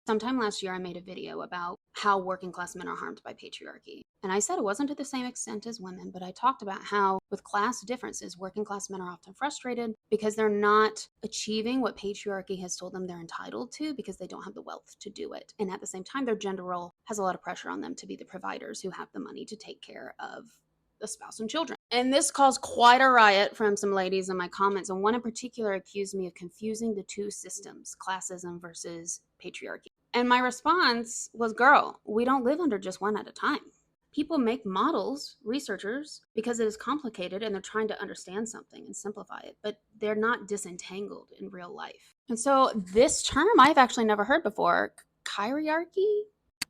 Sometime last year, I made a video about how working class men are harmed by patriarchy. And I said it wasn't to the same extent as women, but I talked about how, with class differences, working class men are often frustrated because they're not achieving what patriarchy has told them they're entitled to because they don't have the wealth to do it. And at the same time, their gender role has a lot of pressure on them to be the providers who have the money to take care of the spouse and children. And this caused quite a riot from some ladies in my comments. And one in particular accused me of confusing the two systems, classism versus patriarchy. And my response was, girl, we don't live under just one at a time. People make models, researchers, because it is complicated and they're trying to understand something and simplify it, but they're not disentangled in real life. And so this term I've actually never heard before, kyriarchy,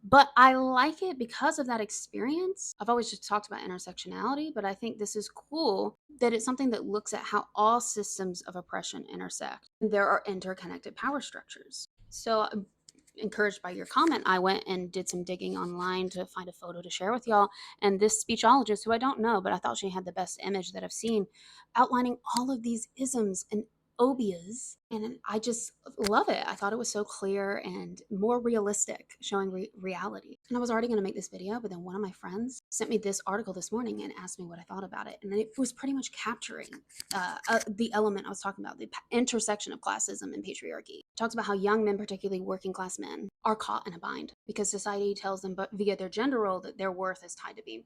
but I like it because of that experience. I've always just talked about intersectionality, but I think this is cool that it's something that looks at how all systems of oppression intersect. There are interconnected power structures. So encouraged by your comment, I went and did some digging online to find a photo to share with y'all. And this speechologist, who I don't know, but I thought she had the best image that I've seen, outlining all of these isms and obias. And I just love it. I thought it was so clear and more realistic, showing reality. And I was already going to make this video, but then one of my friends sent me this article this morning and asked me what I thought about it. And it was pretty much capturing the element I was talking about, the intersection of classism and patriarchy. It talks about how young men, particularly working class men, are caught in a bind because society tells them, but via their gender role, that their worth is tied to being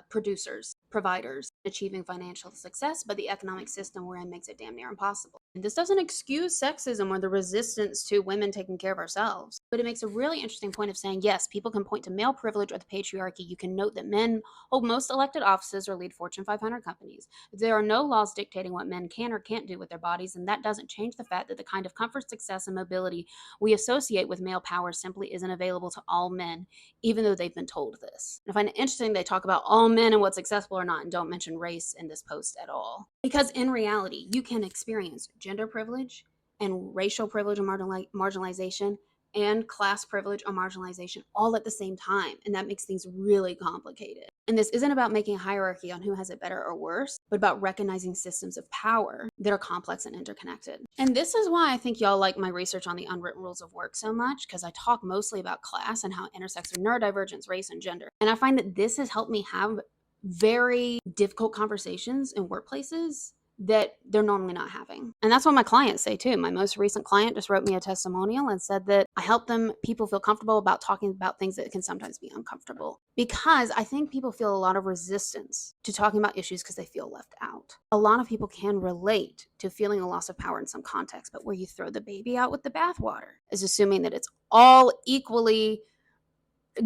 producers, providers, achieving financial success, but the economic system we're in makes it damn near impossible. And this doesn't excuse sexism or the resistance to women taking care of ourselves, but it makes a really interesting point of saying, yes, people can point to male privilege or the patriarchy. You can note that men hold most elected offices or lead Fortune 500 companies. There are no laws dictating what men can or can't do with their bodies, and that doesn't change the fact that the kind of comfort, success, and mobility we associate with male power simply isn't available to all men, even though they've been told this. And I find it interesting they talk about all men and what's successful or not, and don't mention race in this post at all. Because in reality, you can experience gender privilege and racial privilege and marginalization and class privilege or marginalization all at the same time. And that makes things really complicated. And this isn't about making a hierarchy on who has it better or worse, but about recognizing systems of power that are complex and interconnected. And this is why I think y'all like my research on the unwritten rules of work so much, because I talk mostly about class and how it intersects with neurodivergence, race, and gender. And I find that this has helped me have very difficult conversations in workplaces that they're normally not having. And that's what my clients say too. My most recent client just wrote me a testimonial and said that I help people feel comfortable about talking about things that can sometimes be uncomfortable. Because I think people feel a lot of resistance to talking about issues because they feel left out. A lot of people can relate to feeling a loss of power in some context, but where you throw the baby out with the bathwater is assuming that it's all equally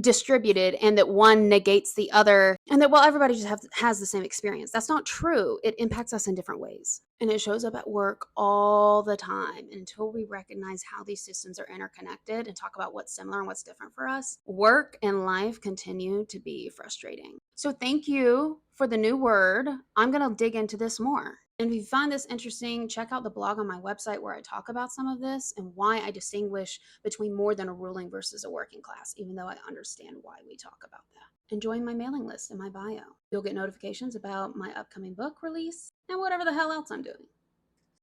distributed and that one negates the other, and that, well, everybody just has the same experience. That's not true. It impacts us in different ways, and it shows up at work all the time. And until we recognize how these systems are interconnected and talk about what's similar and what's different for us, work and life continue to be frustrating. So thank you for the new word. I'm going to dig into this more. And if you find this interesting, check out the blog on my website where I talk about some of this and why I distinguish between more than a ruling versus a working class, even though I understand why we talk about that. And join my mailing list in my bio. You'll get notifications about my upcoming book release and whatever the hell else I'm doing.